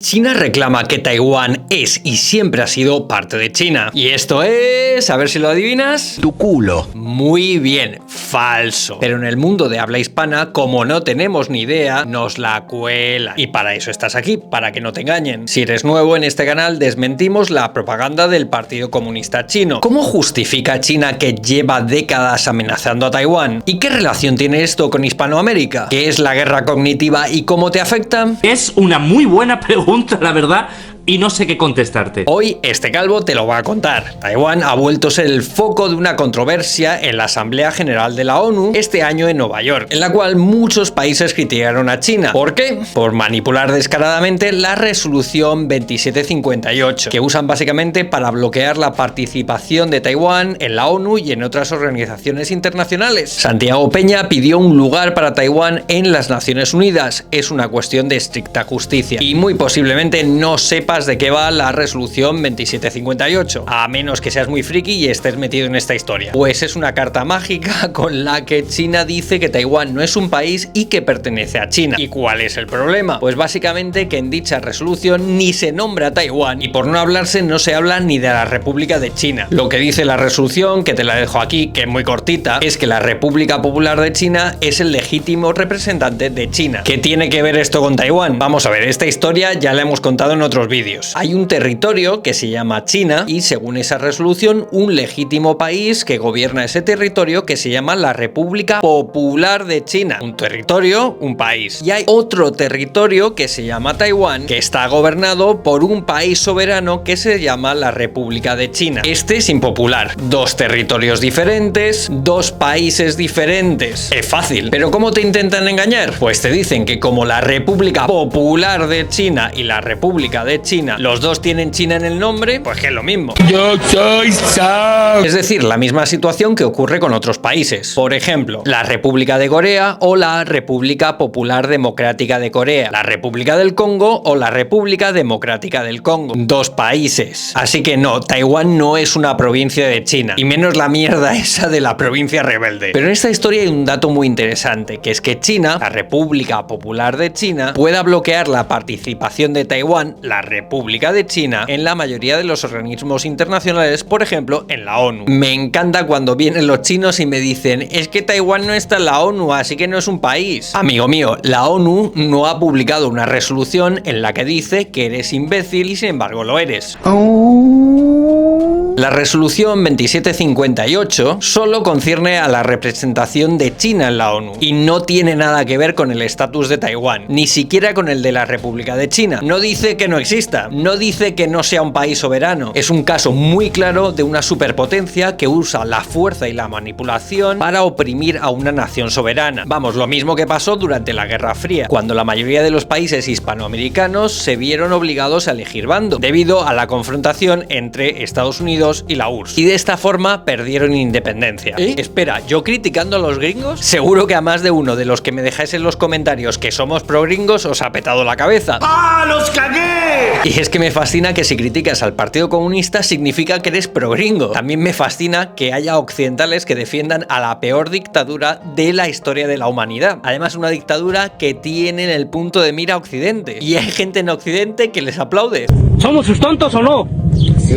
China reclama que Taiwán es y siempre ha sido parte de China. Y esto es... a ver si lo adivinas. Tu culo. Muy bien, falso. Pero en el mundo de habla hispana, como no tenemos ni idea, nos la cuelan. Y para eso estás aquí, para que no te engañen. Si eres nuevo en este canal, desmentimos la propaganda del Partido Comunista Chino. ¿Cómo justifica China que lleva décadas amenazando a Taiwán? ¿Y qué relación tiene esto con Hispanoamérica? ¿Qué es la guerra cognitiva y cómo te afecta? Es una muy buena pregunta, la verdad, y no sé qué contestarte. Hoy este calvo te lo va a contar. Taiwán ha vuelto a ser el foco de una controversia en la Asamblea General de la ONU este año en Nueva York, en la cual muchos países criticaron a China. ¿Por qué? Por manipular descaradamente la resolución 2758, que usan básicamente para bloquear la participación de Taiwán en la ONU y en otras organizaciones internacionales. Santiago Peña pidió un lugar para Taiwán en las Naciones Unidas. Es una cuestión de estricta justicia y muy posiblemente no sepas de qué va la resolución 2758, a menos que seas muy friki y estés metido en esta historia. Pues es una carta mágica con la que China dice que Taiwán no es un país y que pertenece a China. ¿Y cuál es el problema? Pues básicamente que en dicha resolución ni se nombra a Taiwán y por no hablarse no se habla ni de la República de China. Lo que dice la resolución, que te la dejo aquí, que es muy cortita, es que la República Popular de China es el legítimo representante de China. ¿Qué tiene que ver esto con Taiwán? Vamos a ver, esta historia ya la hemos contado en otros vídeos. Hay un territorio que se llama China y según esa resolución un legítimo país que gobierna ese territorio que se llama la República Popular de China. Un territorio, un país. Y hay otro territorio que se llama Taiwán que está gobernado por un país soberano que se llama la República de China. Este es impopular. Dos territorios diferentes, dos países diferentes. Es fácil. ¿Pero cómo te intentan engañar? Pues te dicen que como la República Popular de China y la República de China, los dos tienen China en el nombre, pues que es lo mismo. Yo soy Sam. Es decir, la misma situación que ocurre con otros países. Por ejemplo, la República de Corea o la República Popular Democrática de Corea, la República del Congo o la República Democrática del Congo. Dos países. Así que no, Taiwán no es una provincia de China, y menos la mierda esa de la provincia rebelde. Pero en esta historia hay un dato muy interesante, que es que China, la República Popular de China, pueda bloquear la participación de Taiwán, la República de China, en la mayoría de los organismos internacionales, por ejemplo, en la ONU. Me encanta cuando vienen los chinos y me dicen, es que Taiwán no está en la ONU, así que no es un país. Amigo mío, la ONU no ha publicado una resolución en la que dice que eres imbécil y sin embargo lo eres. La resolución 2758 solo concierne a la representación de China en la ONU y no tiene nada que ver con el estatus de Taiwán, ni siquiera con el de la República de China. No dice que no exista, no dice que no sea un país soberano. Es un caso muy claro de una superpotencia que usa la fuerza y la manipulación para oprimir a una nación soberana. Vamos, lo mismo que pasó durante la Guerra Fría, cuando la mayoría de los países hispanoamericanos se vieron obligados a elegir bando, debido a la confrontación entre Estados Unidos y la URSS. Y de esta forma perdieron independencia. Espera, ¿yo criticando a los gringos? Seguro que a más de uno de los que me dejáis en los comentarios que somos pro gringos os ha petado la cabeza. ¡Ah, los cagué! Y es que me fascina que si criticas al Partido Comunista significa que eres pro gringo. También me fascina que haya occidentales que defiendan a la peor dictadura de la historia de la humanidad. Además, una dictadura que tiene en el punto de mira a Occidente. Y hay gente en Occidente que les aplaude. ¿Somos sus tontos o no? Sí.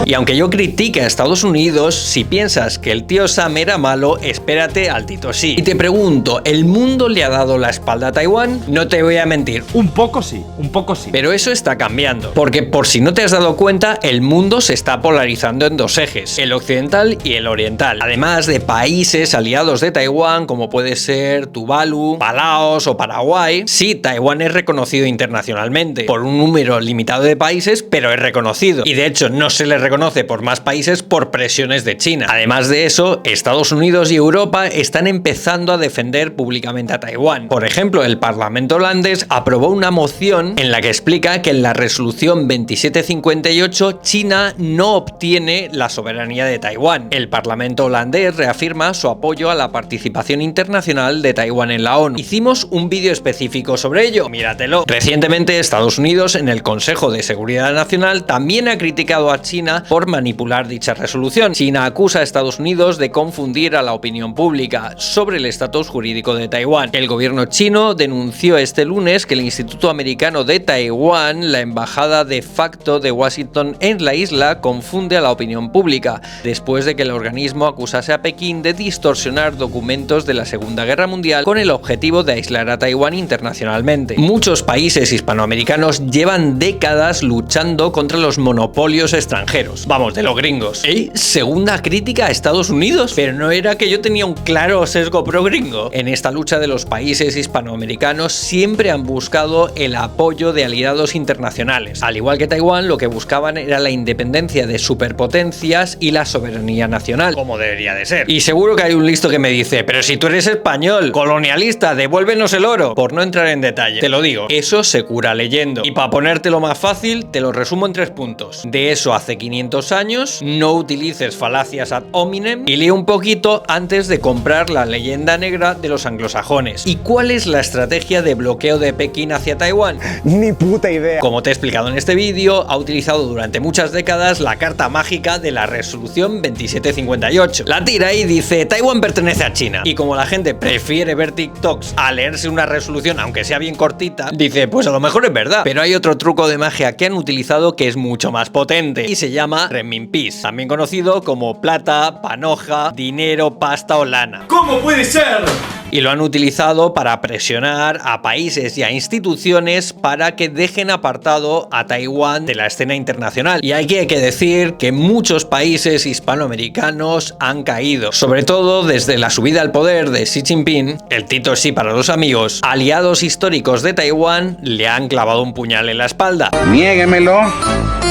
Y aunque yo critique a Estados Unidos, si piensas que el tío Sam era malo, espérate al Tito sí. Y te pregunto, ¿el mundo le ha dado la espalda a Taiwán? No te voy a mentir. Un poco sí, un poco sí. Pero eso está cambiando. Porque por si no te has dado cuenta, el mundo se está polarizando en dos ejes, el occidental y el oriental. Además de países aliados de Taiwán, como puede ser Tuvalu, Palaos o Paraguay, sí, Taiwán es reconocido internacionalmente por un número limitado de países, pero es reconocido. Y de hecho no se le reconoce por más países por presiones de China. Además de eso, Estados Unidos y Europa están empezando a defender públicamente a Taiwán. Por ejemplo, el Parlamento holandés aprobó una moción en la que explica que en la resolución 2758 China no obtiene la soberanía de Taiwán. El Parlamento holandés reafirma su apoyo a la participación internacional de Taiwán en la ONU. Hicimos un vídeo específico sobre ello, míratelo. Recientemente Estados Unidos en el Consejo de Seguridad Nacional también ha criticado a China por manipular dicha resolución. China acusa a Estados Unidos de confundir a la opinión pública sobre el estatus jurídico de Taiwán. El gobierno chino denunció este lunes que el Instituto Americano de Taiwán, la embajada de facto de Washington en la isla, confunde a la opinión pública, después de que el organismo acusase a Pekín de distorsionar documentos de la Segunda Guerra Mundial con el objetivo de aislar a Taiwán internacionalmente. Muchos países hispanoamericanos llevan décadas luchando contra los monopolios extranjeros. Vamos, de los gringos. ¿Segunda crítica a Estados Unidos? Pero no era que yo tenía un claro sesgo pro gringo. En esta lucha de los países hispanoamericanos siempre han buscado el apoyo de aliados internacionales. Al igual que Taiwán, lo que buscaban era la independencia de superpotencias y la soberanía nacional, como debería de ser. Y seguro que hay un listo que me dice, pero si tú eres español, colonialista, devuélvenos el oro. Por no entrar en detalle, te lo digo, eso se cura leyendo. Y para ponértelo más fácil, te lo resumo en 3 puntos. De eso hace 500 años, no utilices falacias ad hominem y lee un poquito antes de comprar la leyenda negra de los anglosajones. ¿Y cuál es la estrategia de bloqueo de Pekín hacia Taiwán? Ni puta idea. Como te he explicado en este vídeo, ha utilizado durante muchas décadas la carta mágica de la resolución 2758. La tira y dice, Taiwán pertenece a China. Y como la gente prefiere ver TikToks a leerse una resolución, aunque sea bien cortita, dice, pues a lo mejor es verdad. Pero hay otro truco de magia que han utilizado que es mucho más potente y se llama renminbis, también conocido como plata, panoja, dinero, pasta o lana. ¿Cómo puede ser? Y lo han utilizado para presionar a países y a instituciones para que dejen apartado a Taiwán de la escena internacional. Y hay que decir que muchos países hispanoamericanos han caído, sobre todo desde la subida al poder de Xi Jinping, el Tito sí para los amigos, aliados históricos de Taiwán le han clavado un puñal en la espalda. Niéguemelo.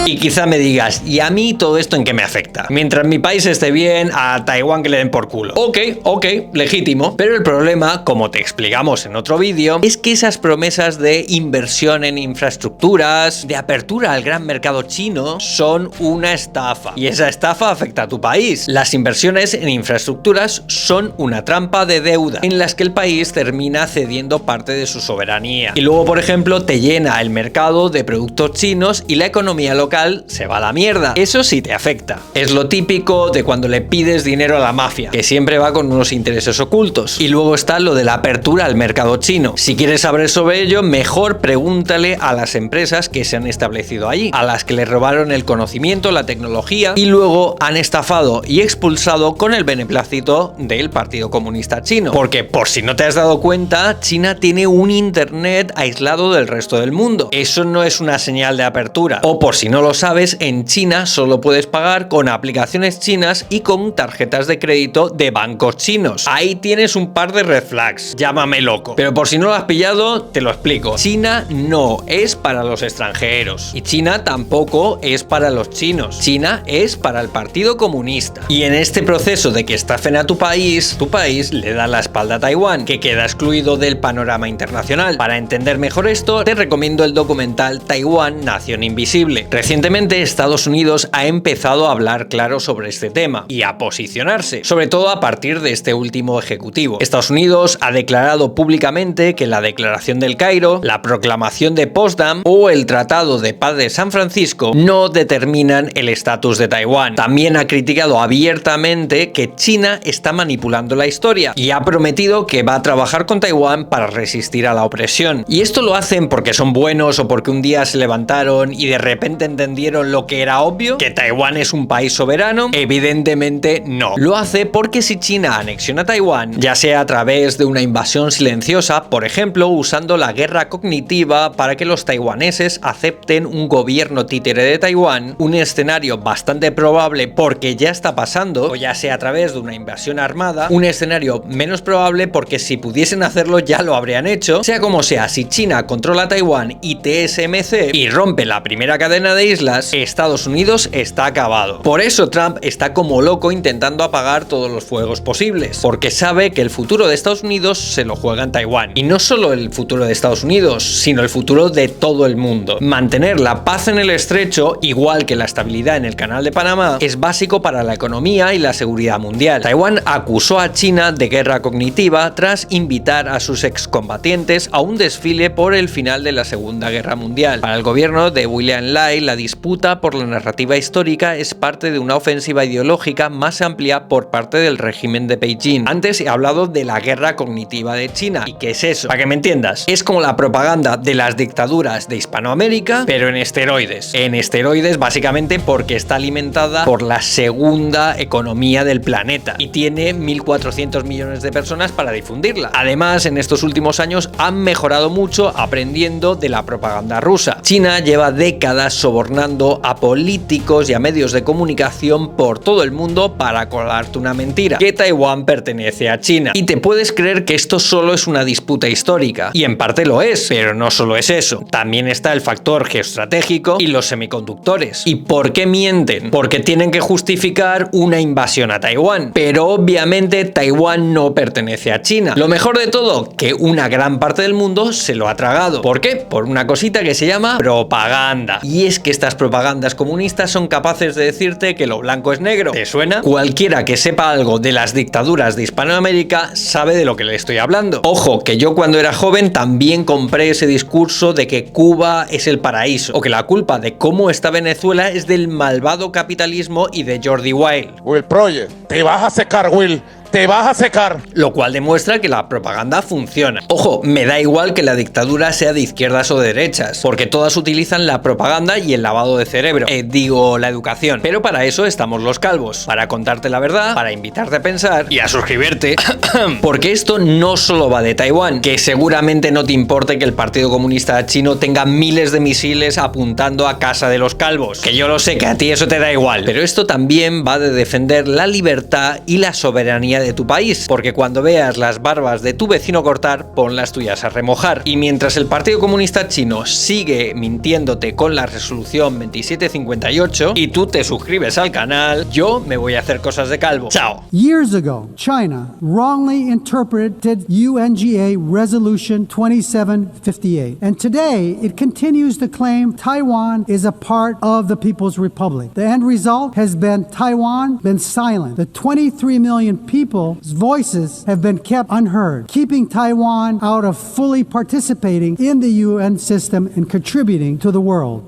Y quizá me digas, ¿y a mí todo esto en qué me afecta? Mientras mi país esté bien, a Taiwán que le den por culo. Ok, legítimo. Pero el problema, como te explicamos en otro vídeo, es que esas promesas de inversión en infraestructuras, de apertura al gran mercado chino, son una estafa. Y esa estafa afecta a tu país. Las inversiones en infraestructuras son una trampa de deuda, en las que el país termina cediendo parte de su soberanía. Y luego, por ejemplo, te llena el mercado de productos chinos y la economía local se va a la mierda. Eso sí te afecta. Es lo típico de cuando le pides dinero a la mafia, que siempre va con unos intereses ocultos. Y luego está lo de la apertura al mercado chino. Si quieres saber sobre ello, mejor pregúntale a las empresas que se han establecido allí, a las que le robaron el conocimiento, la tecnología y luego han estafado y expulsado con el beneplácito del Partido Comunista Chino. Porque, por si no te has dado cuenta, China tiene un internet aislado del resto del mundo. Eso no es una señal de apertura. O por si no lo sabes, en China solo puedes pagar con aplicaciones chinas y con tarjetas de crédito de bancos chinos. Ahí tienes un par de red flags. Llámame loco. Pero por si no lo has pillado, te lo explico. China no es para los extranjeros. Y China tampoco es para los chinos. China es para el Partido Comunista. Y en este proceso de que estafen a tu país le da la espalda a Taiwán, que queda excluido del panorama internacional. Para entender mejor esto, te recomiendo el documental Taiwán, Nación Invisible. Recientemente Estados Unidos ha empezado a hablar claro sobre este tema y a posicionarse, sobre todo a partir de este último ejecutivo. Estados Unidos ha declarado públicamente que la Declaración del Cairo, la Proclamación de Potsdam o el Tratado de Paz de San Francisco no determinan el estatus de Taiwán. También ha criticado abiertamente que China está manipulando la historia y ha prometido que va a trabajar con Taiwán para resistir a la opresión. Y esto lo hacen porque son buenos o porque un día se levantaron y de repente entendieron lo que era obvio, que Taiwán es un país soberano. Evidentemente no. Lo hace porque si China anexiona Taiwán, ya sea a través de una invasión silenciosa, por ejemplo, usando la guerra cognitiva para que los taiwaneses acepten un gobierno títere de Taiwán, un escenario bastante probable porque ya está pasando, o ya sea a través de una invasión armada, un escenario menos probable porque si pudiesen hacerlo ya lo habrían hecho. Sea como sea, si China controla Taiwán y TSMC y rompe la primera cadena de islas, Estados Unidos está acabado. Por eso Trump está como loco intentando apagar todos los fuegos posibles, porque sabe que el futuro de Estados Unidos se lo juega en Taiwán. Y no solo el futuro de Estados Unidos, sino el futuro de todo el mundo. Mantener la paz en el estrecho, igual que la estabilidad en el Canal de Panamá, es básico para la economía y la seguridad mundial. Taiwán acusó a China de guerra cognitiva tras invitar a sus excombatientes a un desfile por el final de la Segunda Guerra Mundial. Para el gobierno de William Lai, la la disputa por la narrativa histórica es parte de una ofensiva ideológica más amplia por parte del régimen de Beijing. Antes he hablado de la guerra cognitiva de China. ¿Y qué es eso? Para que me entiendas, es como la propaganda de las dictaduras de Hispanoamérica, pero en esteroides. En esteroides básicamente porque está alimentada por la segunda economía del planeta y tiene 1.400 millones de personas para difundirla. Además, en estos últimos años han mejorado mucho aprendiendo de la propaganda rusa. China lleva décadas sobornando a políticos y a medios de comunicación por todo el mundo para colarte una mentira, que Taiwán pertenece a China. Y te puedes creer que esto solo es una disputa histórica, y en parte lo es, pero no solo es eso. También está el factor geoestratégico y los semiconductores. ¿Y por qué mienten? Porque tienen que justificar una invasión a Taiwán. Pero obviamente Taiwán no pertenece a China. Lo mejor de todo, que una gran parte del mundo se lo ha tragado. ¿Por qué? Por una cosita que se llama propaganda. Y es que estas propagandas comunistas son capaces de decirte que lo blanco es negro. ¿Te suena? Cualquiera que sepa algo de las dictaduras de Hispanoamérica sabe de lo que le estoy hablando. Ojo, que yo cuando era joven también compré ese discurso de que Cuba es el paraíso, o que la culpa de cómo está Venezuela es del malvado capitalismo y de Jordi Wild. Will Project, te vas a secar, Will. Te vas a secar. Lo cual demuestra que la propaganda funciona. Ojo, me da igual que la dictadura sea de izquierdas o de derechas, porque todas utilizan la propaganda y el lavado de cerebro. Digo, la educación. Pero para eso estamos los calvos. Para contarte la verdad, para invitarte a pensar y a suscribirte. Porque esto no solo va de Taiwán, que seguramente no te importe que el Partido Comunista Chino tenga miles de misiles apuntando a casa de los calvos. Que yo lo sé, que a ti eso te da igual. Pero esto también va de defender la libertad y la soberanía de tu país, porque cuando veas las barbas de tu vecino cortar, pon las tuyas a remojar. Y mientras el Partido Comunista Chino sigue mintiéndote con la resolución 2758 y tú te suscribes al canal, yo me voy a hacer cosas de calvo. ¡Chao! Years ago, China wrongly interpreted UNGA Resolution 2758, and today it continues to claim Taiwan is a part of the People's Republic. The end result has been Taiwan been silent. The 23 million people's voices have been kept unheard, keeping Taiwan out of fully participating in the UN system and contributing to the world.